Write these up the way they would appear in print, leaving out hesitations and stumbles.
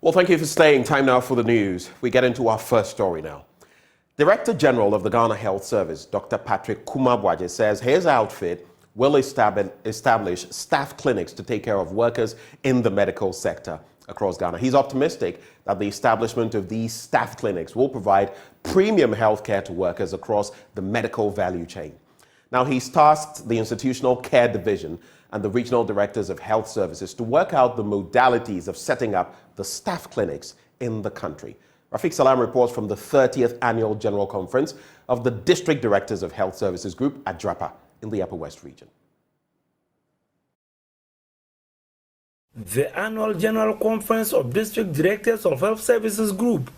Well, thank you for staying. Time now for the news. We get into our first story now. Director General of the Ghana Health Service, Dr. Patrick Kumabwaje, says his outfit will establish staff clinics to take care of workers in the medical sector across Ghana. He's optimistic that the establishment of these staff clinics will provide premium health care to workers across the medical value chain. Now, he's tasked the Institutional Care Division and the regional directors of health services to work out the modalities of setting up the staff clinics in the country. Rafiq Salam reports from the 30th Annual General Conference of the District Directors of Health Services Group at Drapa in the Upper West region. The Annual General Conference of District Directors of Health Services Group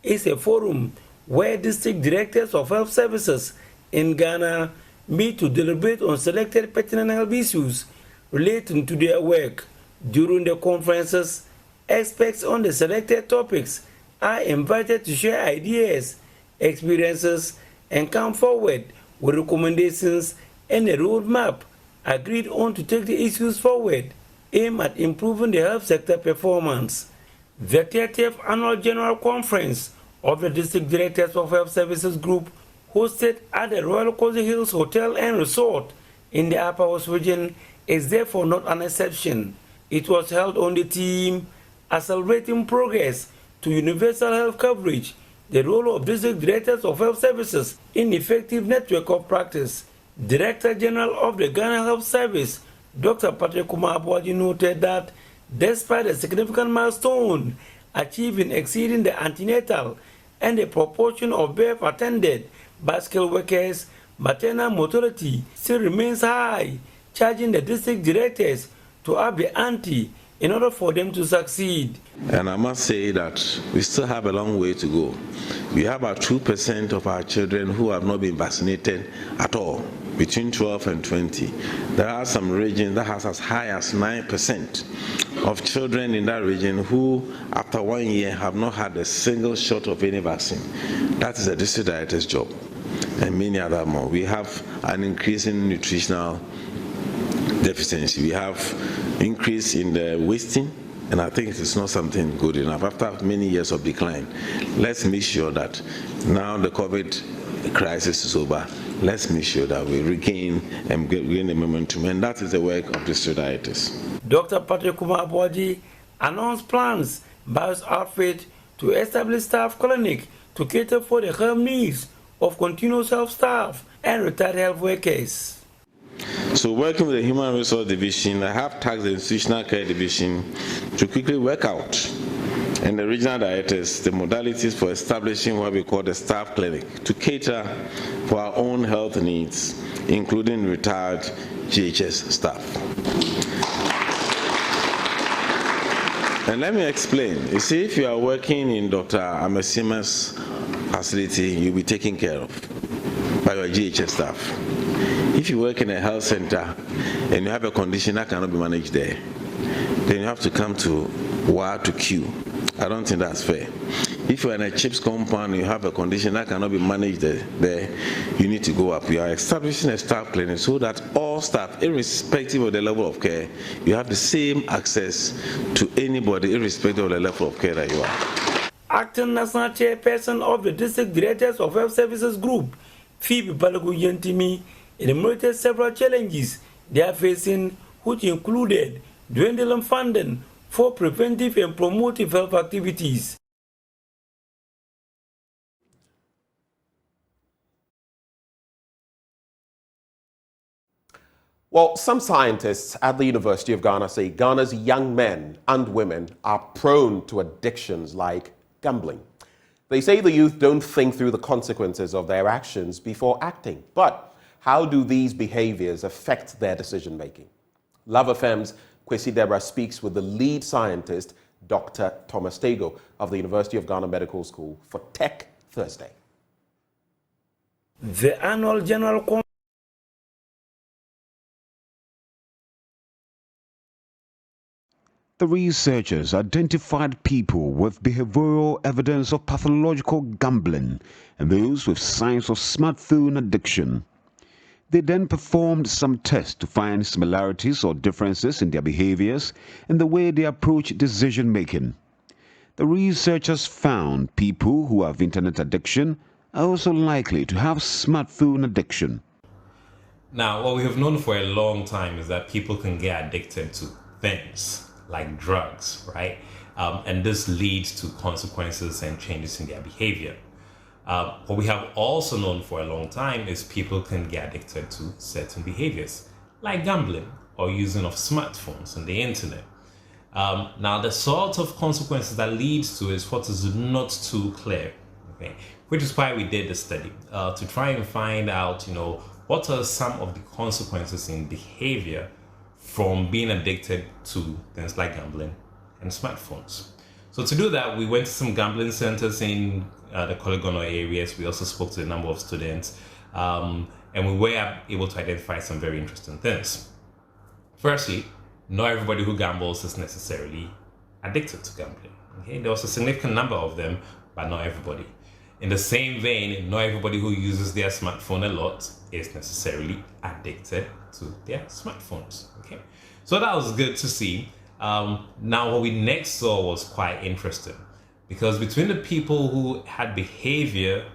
is a forum where district directors of health services in Ghana meet to deliberate on selected pertinent health issues relating to their work. During the conferences, experts on the selected topics are invited to share ideas, experiences, and come forward with recommendations and a roadmap agreed on to take the issues forward, aimed at improving the health sector performance. The 30th Annual General Conference of the District Directors of Health Services Group, hosted at the Royal Cozy Hills Hotel and Resort in the Upper West region, is therefore not an exception. It was held on the theme Accelerating Progress to Universal Health Coverage, the role of District Directors of Health Services in effective network of practice. Director General of the Ghana Health Service, Dr. Patrick Kumabwaje, noted that despite a significant milestone achieving exceeding the antenatal and the proportion of birth attended by skilled workers, maternal mortality still remains high, charging the district directors to up the ante in order for them to succeed. And I must say that we still have a long way to go. We have about 2% of our children who have not been vaccinated at all, between 12 and 20. There are some regions that has as high as 9% of children in that region who, after 1 year, have not had a single shot of any vaccine. That is a district director's job, and many other more. We have an increase in nutritional deficiency. We have increase in the wasting, and I think it's not something good enough. After many years of decline, let's make sure that now the COVID crisis is over, let's make sure that we regain and gain the momentum, and that is the work of district directors. Dr. Patrick Kumabwaje announced plans by his outfit to establish staff clinic to cater for the health needs of continuous health staff and retired health workers. So working with the Human Resource Division, I have tasked the Institutional Care Division to quickly work out, and the regional directors, the modalities for establishing what we call the staff clinic to cater for our own health needs, including retired GHS staff. And let me explain. You see, if you are working in Dr. Amesima's facility, you'll be taken care of by your GHS staff. If you work in a health center and you have a condition that cannot be managed there, then you have to come to WA to queue. I don't think that's fair. If you're in a CHIPS compound and you have a condition that cannot be managed there, you need to go up. You are establishing a staff clinic so that all staff, irrespective of the level of care, you have the same access to anybody, irrespective of the level of care that you are. Acting National Chairperson of the District Directors of Health Services Group, Phoebe Balagu-Yentimi, enumerated several challenges they are facing, which included dwindling funding for preventive and promotive health activities. Well, some scientists at the University of Ghana say Ghana's young men and women are prone to addictions like gambling. They say the youth don't think through the consequences of their actions before acting. But how do these behaviors affect their decision-making? Love FM's Kwesi Deborah speaks with the lead scientist, Dr. Thomas Tego of the University of Ghana Medical School for Tech Thursday. The annual general conference. The researchers identified people with behavioral evidence of pathological gambling and those with signs of smartphone addiction. They then performed some tests to find similarities or differences in their behaviors and the way they approach decision-making. The researchers found people who have internet addiction are also likely to have smartphone addiction. Now, what we have known for a long time is that people can get addicted to things like drugs, right? And this leads to consequences and changes in their behavior. What we have also known for a long time is people can get addicted to certain behaviors, like gambling or using of smartphones and the internet. Now, the sort of consequences that leads to is what is not too clear, okay? Which is why we did the study, to try and find out, what are some of the consequences in behavior from being addicted to things like gambling and smartphones. So to do that, we went to some gambling centers in the Kolegono areas. We also spoke to a number of students, and we were able to identify some very interesting things. Firstly, not everybody who gambles is necessarily addicted to gambling. Okay? There was a significant number of them, but not everybody. In the same vein, not everybody who uses their smartphone a lot is necessarily addicted to their smartphones. Okay, so that was good to see. Now, what we next saw was quite interesting, because between the people who had behavior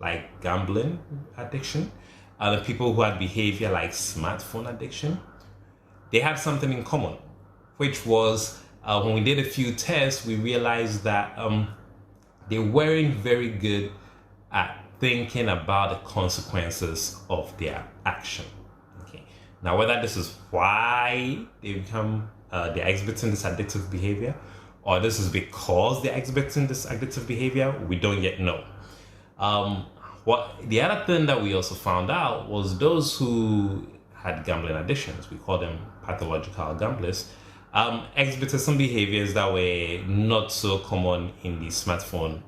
like gambling addiction and the people who had behavior like smartphone addiction, they had something in common, which was when we did a few tests, we realized that they weren't very good at thinking about the consequences of their action. Okay. Now, whether this is why they're exhibiting this addictive behavior, or this is because they're exhibiting this addictive behavior, we don't yet know. The other thing that we also found out was those who had gambling addictions, we call them pathological gamblers, exhibited some behaviors that were not so common in the smartphone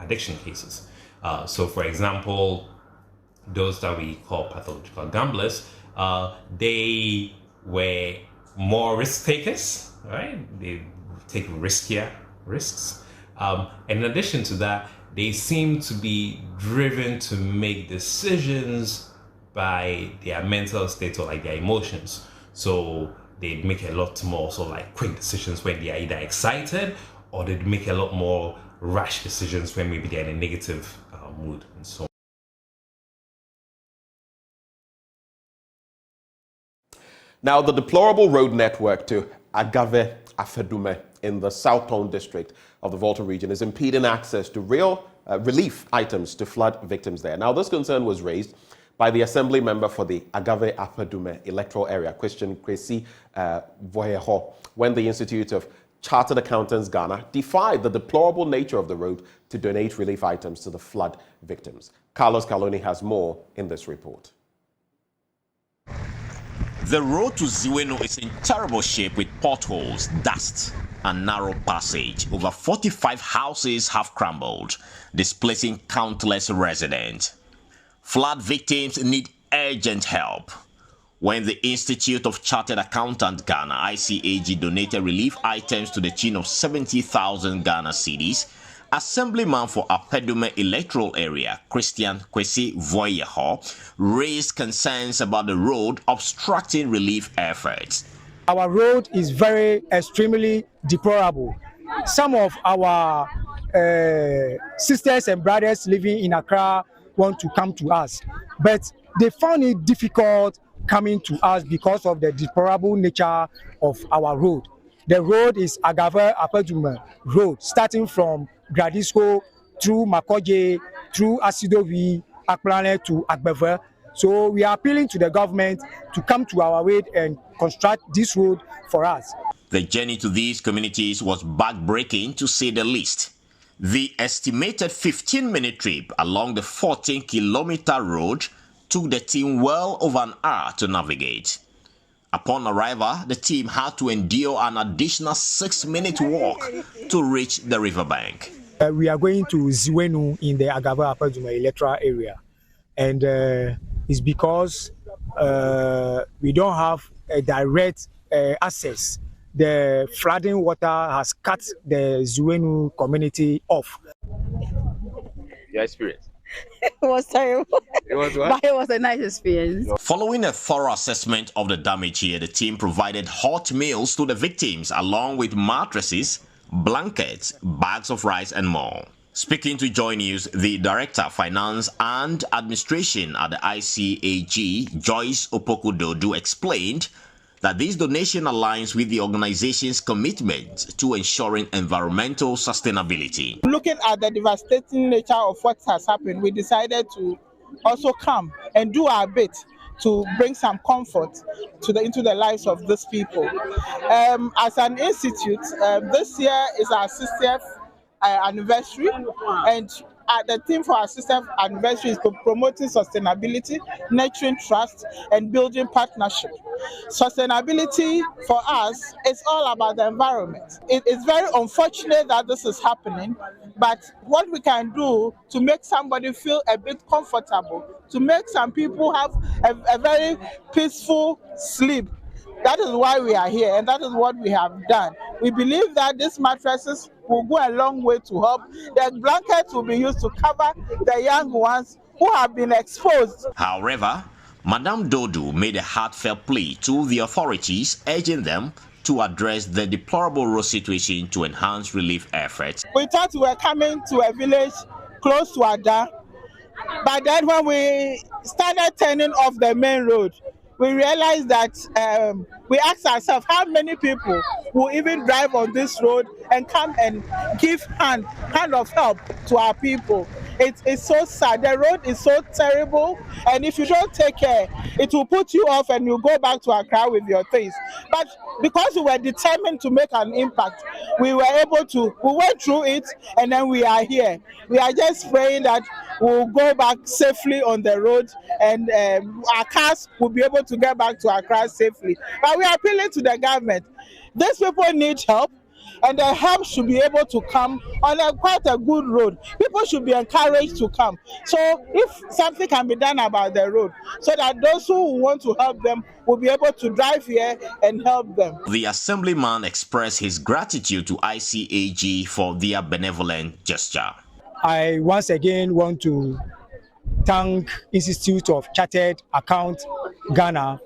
addiction cases. So, for example, those that we call pathological gamblers, they were more risk takers, right? They take riskier risks. And in addition to that, they seem to be driven to make decisions by their mental state or like their emotions. So they make a lot more quick decisions when they are either excited, or they make a lot more rash decisions when maybe they're in a negative mood and so on. Now, the deplorable road network to Agave Afedume in the Southtown district of the Volta region is impeding access to real relief items to flood victims there. Now, this concern was raised by the Assembly member for the Agave Afedume electoral area, Christian Kwesi Voyeho, when the Institute of Chartered Accountants Ghana defied the deplorable nature of the road to donate relief items to the flood victims. Carlos Caloni has more in this report. The road to Ziweno is in terrible shape with potholes, dust, and narrow passage. Over 45 houses have crumbled, displacing countless residents. Flood victims need urgent help. When the Institute of Chartered Accountants Ghana, ICAG, donated relief items to the tune of 70,000 Ghana cedis, Assemblyman for Afedume electoral area, Christian Kwesi Voyeho, raised concerns about the road obstructing relief efforts. Our road is extremely deplorable. Some of our sisters and brothers living in Accra want to come to us, but they found it difficult coming to us because of the deplorable nature of our road. The road is Agave Afedume Road, starting from Gradisco through Makoje, through Asidovi, Akplane to Agbeve. So we are appealing to the government to come to our aid and construct this road for us. The journey to these communities was backbreaking, to say the least. The estimated 15-minute trip along the 14-kilometer road took the team well over an hour to navigate. Upon arrival, the team had to endure an additional 6-minute walk to reach the riverbank. We are going to Ziwenu in the Agave Afedume electoral area, and it's because we don't have a direct access. The flooding water has cut the Ziwenu community off. Your experience? It was terrible. It was what? But it was a nice experience. Following a thorough assessment of the damage here, the team provided hot meals to the victims along with mattresses, blankets, bags of rice, and more. Speaking to Joy News, the Director, Finance and Administration at the ICAG, Joyce Opoku-Dodu, explained that this donation aligns with the organization's commitment to ensuring environmental sustainability. Looking at the devastating nature of what has happened, we decided to also come and do our bit to bring some comfort into the lives of these people. As an institute, this year is our 60th anniversary, and the theme for our 60th anniversary is promoting sustainability, nurturing trust, and building partnership. Sustainability for us is all about the environment. It's very unfortunate that this is happening, but what we can do to make somebody feel a bit comfortable, to make some people have a very peaceful sleep, that is why we are here, and that is what we have done. We believe that these mattresses will go a long way to help. The blankets will be used to cover the young ones who have been exposed. However, Madame Dodu made a heartfelt plea to the authorities, urging them to address the deplorable road situation to enhance relief efforts. We thought we were coming to a village close to Ada, but then when we started turning off the main road, we realized that we asked ourselves how many people will even drive on this road and come and give hand of help to our people. It's so sad. The road is so terrible, and if you don't take care, it will put you off and you go back to Accra with your things. But because we were determined to make an impact, we went through it, and then we are here. We are just praying that we'll go back safely on the road, and our cars will be able to get back to Accra safely. But we are appealing to the government. These people need help, and the help should be able to come on quite a good road. People should be encouraged to come. So if something can be done about the road, so that those who want to help them will be able to drive here and help them. The assemblyman expressed his gratitude to ICAG for their benevolent gesture. I once again want to thank Institute of Chartered Account Ghana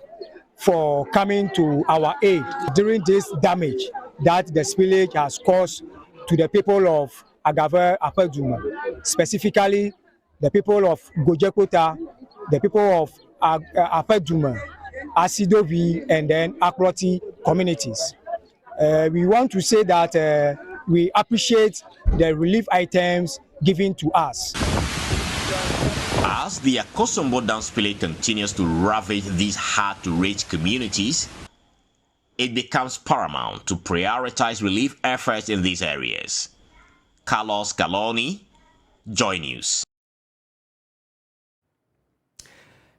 for coming to our aid during this damage that the spillage has caused to the people of Agave Apeduma, specifically the people of Gojekota, the people of Apeduma, Asidobi, and then Akroti communities. We want to say that we appreciate the relief items given to us. As the Akosombo dam spillage continues to ravage these hard-to-reach communities, it becomes paramount to prioritize relief efforts in these areas. Carlos Galoni, Joy News.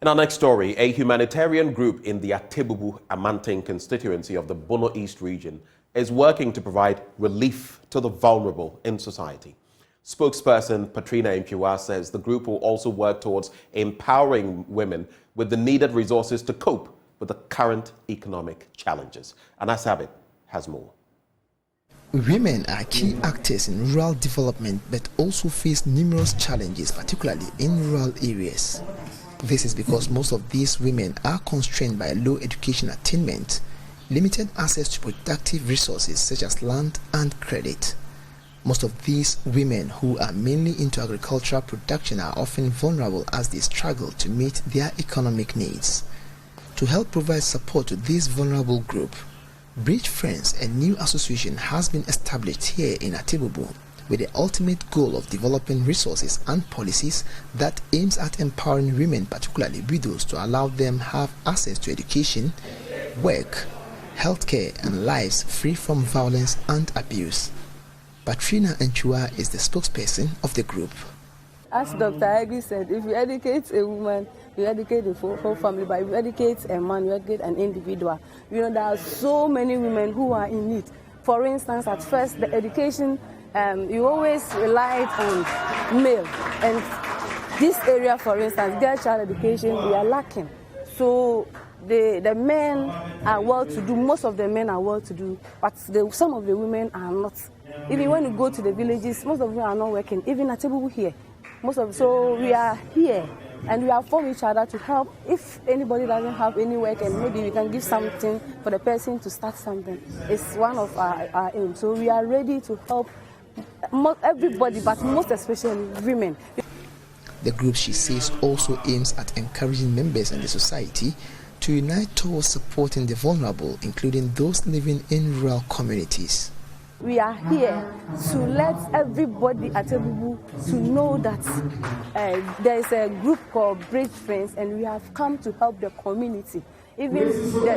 In our next story, a humanitarian group in the Atebubu Amantin constituency of the Bono East region is working to provide relief to the vulnerable in society. Spokesperson Patrina Impiwa says the group will also work towards empowering women with the needed resources to cope with the current economic challenges. Anas Abid has more. Women are key actors in rural development but also face numerous challenges, particularly in rural areas. This is because most of these women are constrained by low education attainment, limited access to productive resources such as land and credit. Most of these women who are mainly into agricultural production are often vulnerable as they struggle to meet their economic needs. To help provide support to this vulnerable group, Bridge Friends, a new association, has been established here in Atebubu with the ultimate goal of developing resources and policies that aims at empowering women, particularly widows, to allow them have access to education, work, healthcare, and lives free from violence and abuse. Patrina Anchua is the spokesperson of the group. As Dr. Agri said, if you educate a woman, you educate the whole family, but if you educate a man, you educate an individual. You know, there are so many women who are in need. For instance, at first, the education, you always relied on male. And this area, for instance, girl child education, we are lacking. So the men are well-to-do, most of the men are well-to-do, but some of the women are not. Even when you go to the villages, most of them are not working, even at Atebubu here. So we are here and we have formed each other to help. If anybody doesn't have any work and maybe we can give something for the person to start something, it's one of our aims. So we are ready to help everybody, but most especially women. The group, she says, also aims at encouraging members in the society to unite towards supporting the vulnerable, including those living in rural communities. We are here to let everybody at Ebubu to know that there is a group called Bridge Friends, and we have come to help the community. Even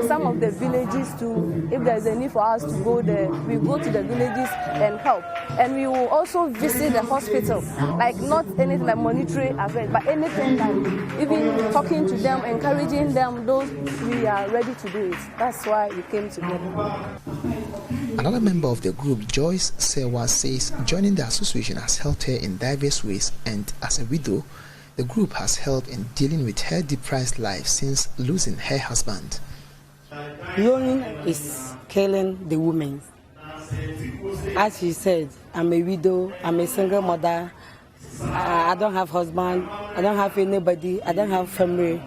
some of the villages too, if there is a need for us to go there, we go to the villages and help. And we will also visit the hospital, like not anything like monetary affairs, but anything like even talking to them, encouraging them, those we are ready to do it. That's why we came together. Another member of the group, Joyce Sewa, says joining the association has helped her in diverse ways, and as a widow, the group has helped in dealing with her depressed life since losing her husband. Yawning is killing the woman. As she said, I'm a widow, I'm a single mother, I don't have husband, I don't have anybody, I don't have family.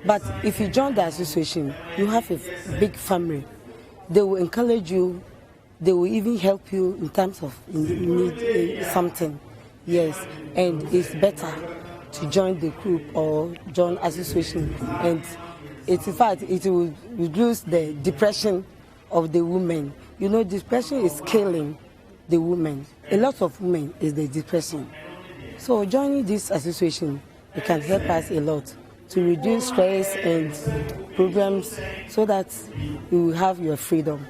But if you join the association, you have a big family. They will encourage you, they will even help you in terms of you need something. Yes, and it's better to join the group or join association, and in fact it will reduce the depression of the women. You know, depression is killing the women. A lot of women is the depression. So joining this association, it can help us a lot to reduce stress and problems so that you will have your freedom.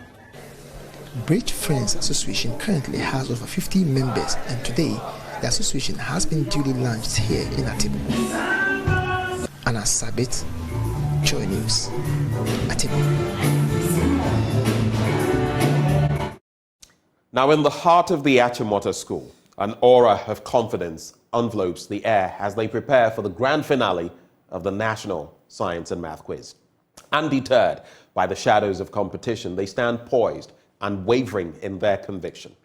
Bridge Friends Association currently has over 50 members, and today the association has been duly launched here in Atibu. Anna Sabit, Joy News, Atibu. Now, in the heart of the Achimota School, an aura of confidence envelopes the air as they prepare for the grand finale of the National Science and Math Quiz. Undeterred by the shadows of competition, they stand poised, unwavering in their conviction.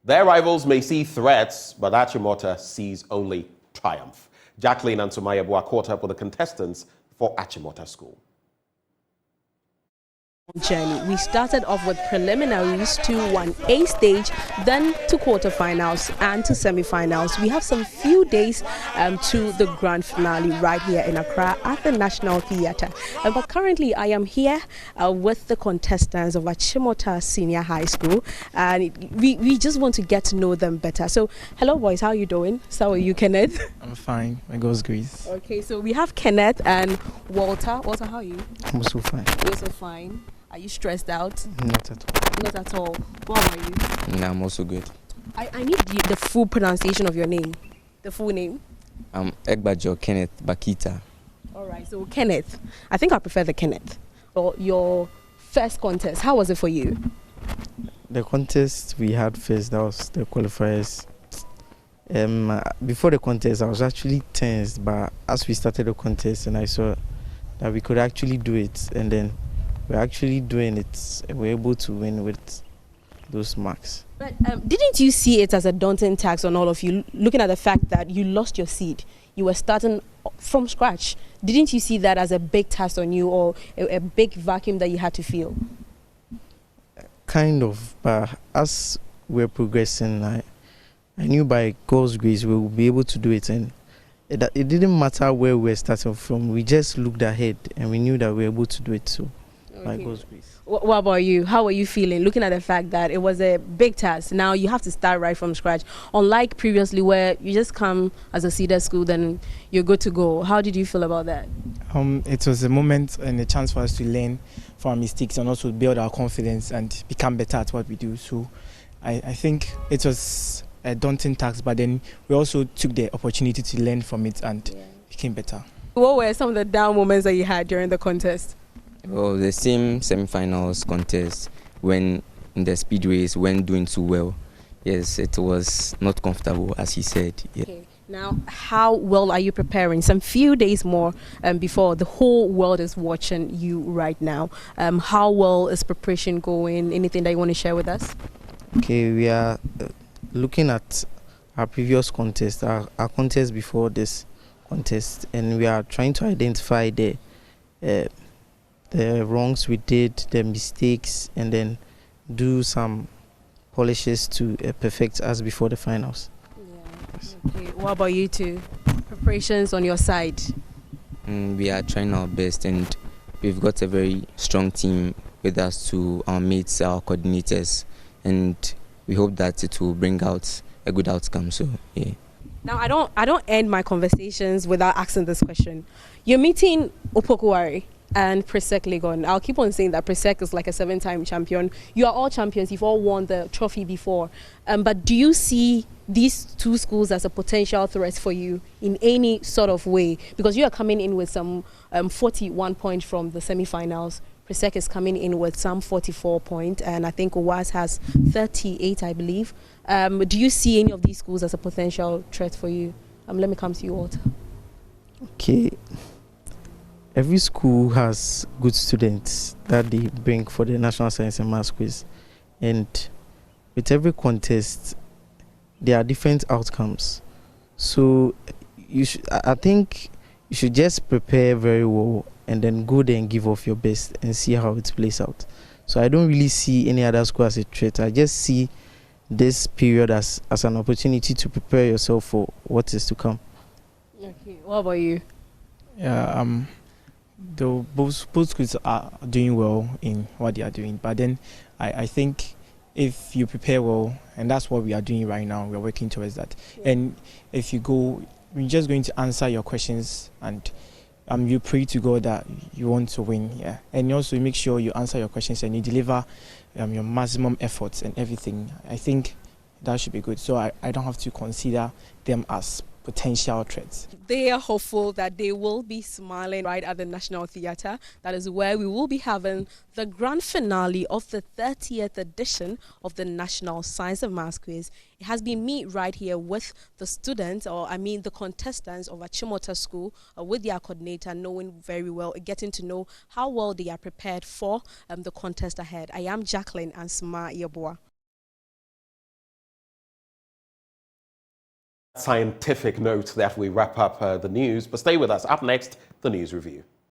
Their rivals may see threats, but Achimota sees only triumph. Jacqueline and Sumaya Bua caught up with the contestants for Achimota School. Journey. We started off with preliminaries to 1A stage, then to quarterfinals and to semi-finals. We have some few days to the grand finale right here in Accra at the National Theatre. But currently I am here with the contestants of Achimota Senior High School, and we just want to get to know them better. So hello boys, how are you doing? So how are you, Kenneth? I'm fine, my God's grace. Okay, so we have Kenneth and Walter. Walter, how are you? I'm also fine. You're so fine. Are you stressed out? Not at all. Not at all. What about you? Yeah, I'm also good. I need the full pronunciation of your name. The full name. I'm Egbajo Kenneth Bakita. All right, so Kenneth. I think I prefer the Kenneth. Or your first contest, how was it for you? The contest we had first, that was the qualifiers. Before the contest, I was actually tensed, but as we started the contest and I saw that we could actually do it, and then we're actually doing it, we're able to win with those marks. But didn't you see it as a daunting task on all of you, looking at the fact that you lost your seed? You were starting from scratch. Didn't you see that as a big task on you, or a big vacuum that you had to fill? Kind of, but as we're progressing, I knew by God's grace we will be able to do it, and it didn't matter where we're starting from. We just looked ahead and we knew that we were able to do it, so by God's grace. What about you? How are you feeling, looking at the fact that it was a big task? Now you have to start right from scratch, unlike previously where you just come as a seeded school, then you're good to go. How did you feel about that? It was a moment and a chance for us to learn from our mistakes and also build our confidence and become better at what we do. So I think it was a daunting task, but then we also took the opportunity to learn from it and became better. What were some of the down moments that you had during the contest? Well, the same semi-finals contest, when in the speedways, when doing too well. Yes, it was not comfortable, as he said. Yeah. Okay. Now, how well are you preparing? Some few days more before the whole world is watching you right now. How well is preparation going? Anything that you want to share with us? Okay, we are looking at our previous contest, our contest before this contest, and we are trying to identify the wrongs we did, the mistakes, and then do some polishes to perfect us before the finals. Yeah. Okay. What about you two? Preparations on your side? We are trying our best, and we've got a very strong team with us, to our mates, our coordinators, and we hope that it will bring out a good outcome. So yeah. Now I don't end my conversations without asking this question. You're meeting Opokuwari and Presec Legon. I'll keep on saying that Presec is like a 7-time champion. You are all champions. You've all won the trophy before. But do you see these two schools as a potential threat for you in any sort of way? Because you are coming in with some 41 points from the semi-finals. Presec is coming in with some 44 points, and I think OWAS has 38, I believe. Do you see any of these schools as a potential threat for you? Let me come to you, Walter. Okay. Every school has good students that they bring for the National Science and Maths quiz. And with every contest, there are different outcomes. So I think you should just prepare very well and then go there and give off your best and see how it plays out. So I don't really see any other school as a threat. I just see this period as an opportunity to prepare yourself for what is to come. Okay, what about you? Yeah, both schools are doing well in what they are doing, but then I think if you prepare well, and that's what we are doing right now, we are working towards that. Yeah. And if you go, we're just going to answer your questions, and you pray to God that you want to win, yeah. And also make sure you answer your questions and you deliver your maximum efforts and everything. I think that should be good. So I don't have to consider them as potential threats. They are hopeful that they will be smiling right at the National Theatre. That is where we will be having the grand finale of the 30th edition of the National Science and Maths Quiz. It has been me right here with the students, the contestants of Achimota School, with their coordinator, knowing very well, getting to know how well they are prepared for the contest ahead. I am Jacqueline Ansma Yeboah. Scientific note that we wrap up the news, but stay with us. Up next, the news review.